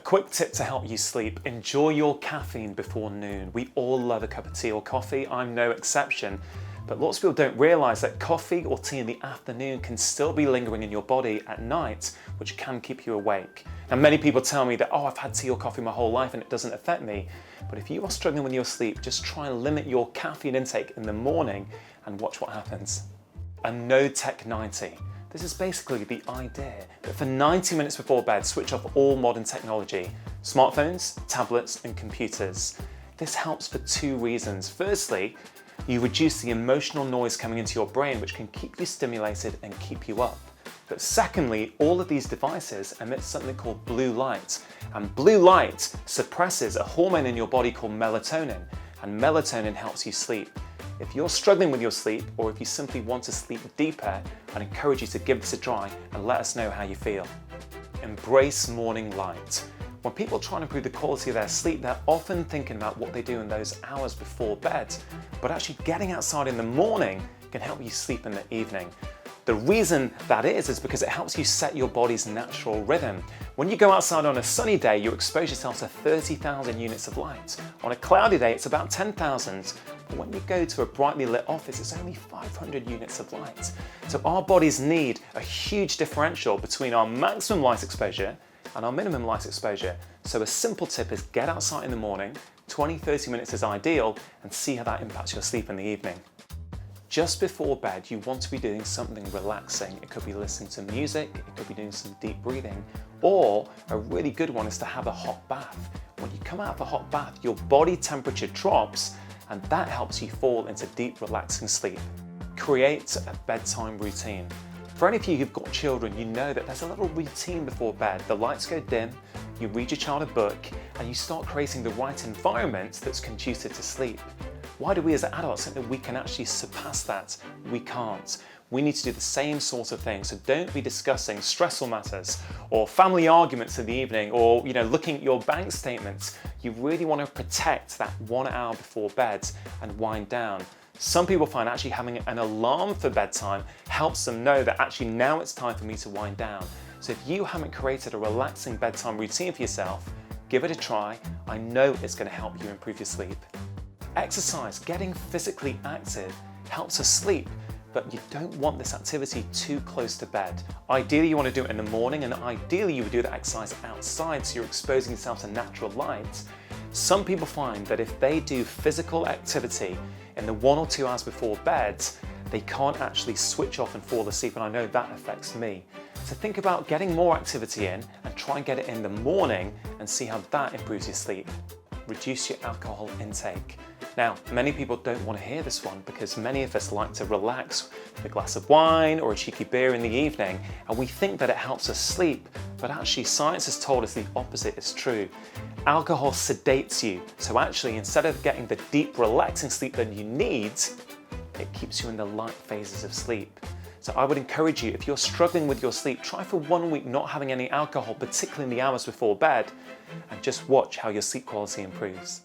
quick tip to help you sleep: enjoy your caffeine before noon. We all love a cup of tea or coffee, I'm no exception. But lots of people don't realise that coffee or tea in the afternoon can still be lingering in your body at night, which can keep you awake. Now, many people tell me that, oh, I've had tea or coffee my whole life and it doesn't affect me. But if you are struggling with your sleep, just try and limit your caffeine intake in the morning and watch what happens. A no tech 90. This is basically the idea that for 90 minutes before bed, switch off all modern technology, smartphones, tablets, and computers. This helps for two reasons. Firstly, you reduce the emotional noise coming into your brain, which can keep you stimulated and keep you up. But secondly, all of these devices emit something called blue light, and blue light suppresses a hormone in your body called melatonin, and melatonin helps you sleep. If you're struggling with your sleep, or if you simply want to sleep deeper, I'd encourage you to give this a try and let us know how you feel. Embrace morning light. When people try and improve the quality of their sleep, they're often thinking about what they do in those hours before bed. But actually getting outside in the morning can help you sleep in the evening. The reason that is because it helps you set your body's natural rhythm. When you go outside on a sunny day, you expose yourself to 30,000 units of light. On a cloudy day, it's about 10,000. But when you go to a brightly lit office, it's only 500 units of light. So our bodies need a huge differential between our maximum light exposure and our minimum light exposure. So a simple tip is get outside in the morning, 20-30 minutes is ideal, and see how that impacts your sleep in the evening. Just before bed, you want to be doing something relaxing. It could be listening to music, it could be doing some deep breathing, or a really good one is to have a hot bath. When you come out of a hot bath, your body temperature drops, and that helps you fall into deep, relaxing sleep. Create a bedtime routine. For any of you who've got children, you know that there's a little routine before bed. The lights go dim, you read your child a book, and you start creating the right environment that's conducive to sleep. Why do we as adults think that we can actually surpass that? We can't. We need to do the same sort of thing. So don't be discussing stressful matters or family arguments in the evening, or looking at your bank statements. You really want to protect that 1 hour before bed and wind down. Some people find actually having an alarm for bedtime helps them know that actually now it's time for me to wind down. So if you haven't created a relaxing bedtime routine for yourself, give it a try. I know it's going to help you improve your sleep. Exercise, getting physically active, helps us sleep, but you don't want this activity too close to bed. Ideally, you want to do it in the morning, and ideally you would do the exercise outside so you're exposing yourself to natural light. Some people find that if they do physical activity in the 1 or 2 hours before bed, they can't actually switch off and fall asleep, and I know that affects me. So think about getting more activity in and try and get it in the morning and see how that improves your sleep. Reduce your alcohol intake. Now, many people don't want to hear this one because many of us like to relax with a glass of wine or a cheeky beer in the evening, and we think that it helps us sleep, but actually science has told us the opposite is true. Alcohol sedates you, so actually instead of getting the deep, relaxing sleep that you need, it keeps you in the light phases of sleep. So I would encourage you, if you're struggling with your sleep, try for 1 week not having any alcohol, particularly in the hours before bed, and just watch how your sleep quality improves.